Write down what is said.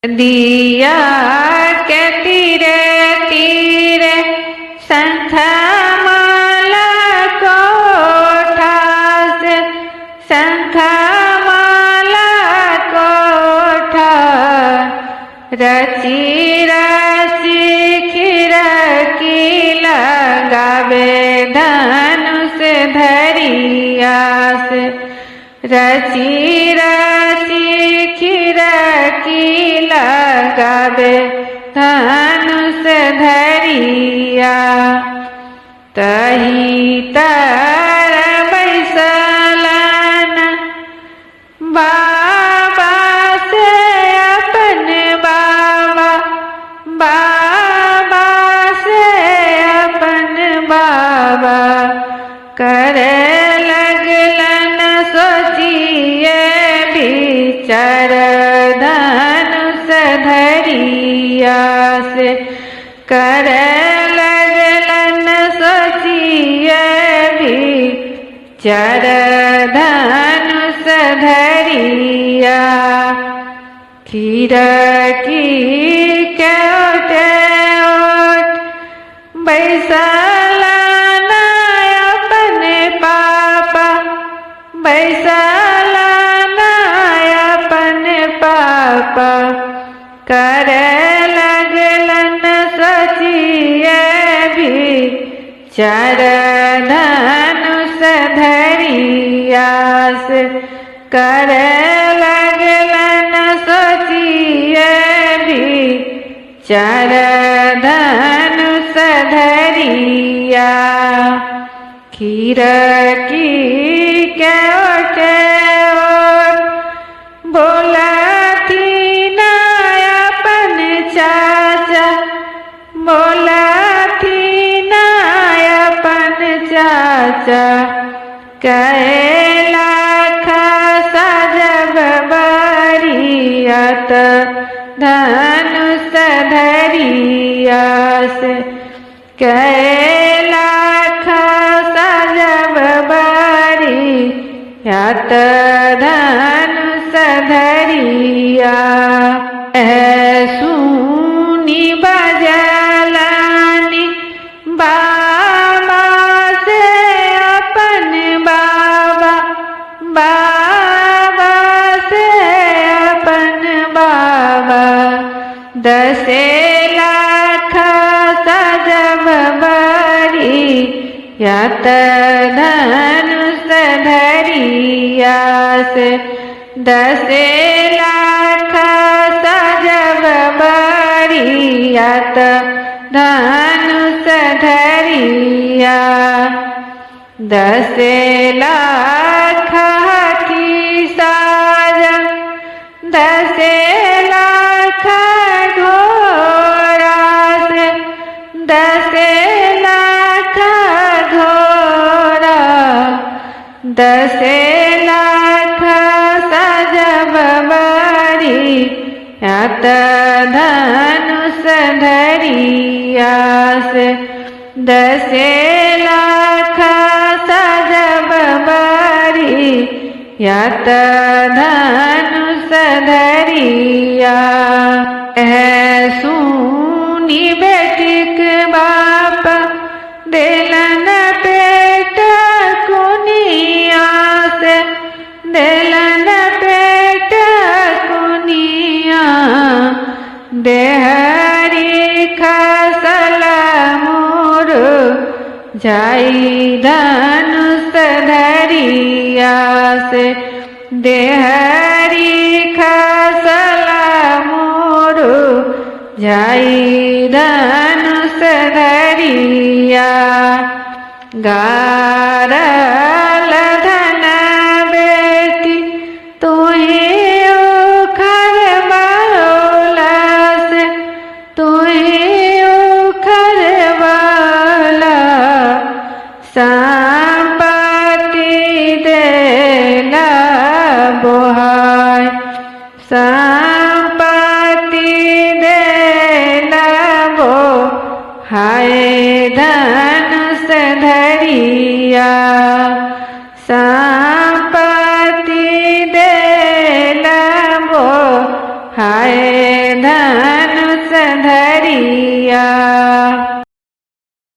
दिया के तीरे तीरे शंखमाला कोठा से शंखमाला कोठा रची रची खिड़की लगावे धनुष धरिया से रची रची खिड़की लगावे धनुष धरिया तही तर बैसलन बाबा से अपन बाबा बाबा से अपन बाबा करे लगलन सोचिए विचार धनुष धरिया से करे लगलन सोचिए विचार धनुष धरिया खिड़की के ओटे ओट बैसलन अपने पापा बैसलन अपने पापा करे लगलन सोचिए विचार धनुष धरिया से करे लगलन सोचिए विचार धनुष धरिया खिड़की के ओटे ओट बोला थी ना अपन चाचा बोला थी ना अपन चाचा कैला सजब बरियत धनुष धरिया से कैला सजब बरियत धनुष धरिया सुनी बजलानी बाबा से अपन बाबा बाबा से अपन बाबा 10 लाख सजब बरियत धनुष धरिया से 10 लाख सजब बरियत धनुष धरिया 10 लाख की साजन 10 लाख घोड़ा से 10 लाख घोड़ा 10 लाख सजब बरियत धनुष धरिया से 10 लाख सजब बरियत धनुष धरिया सुनी बेटिक बाप दिलन पेट कुनिया से दिलन पेट कुनिया देहरी खसल मोर जाई धनुष धरिया से देहरी खसल मोर जाई धनुष धरिया गारल धन बेटी तुहे उखर बाला से तुहे उखर बाला संपत्ति देला बोहाय संपत्ति देला बोहाय धनुष धरिया धनुष धरिया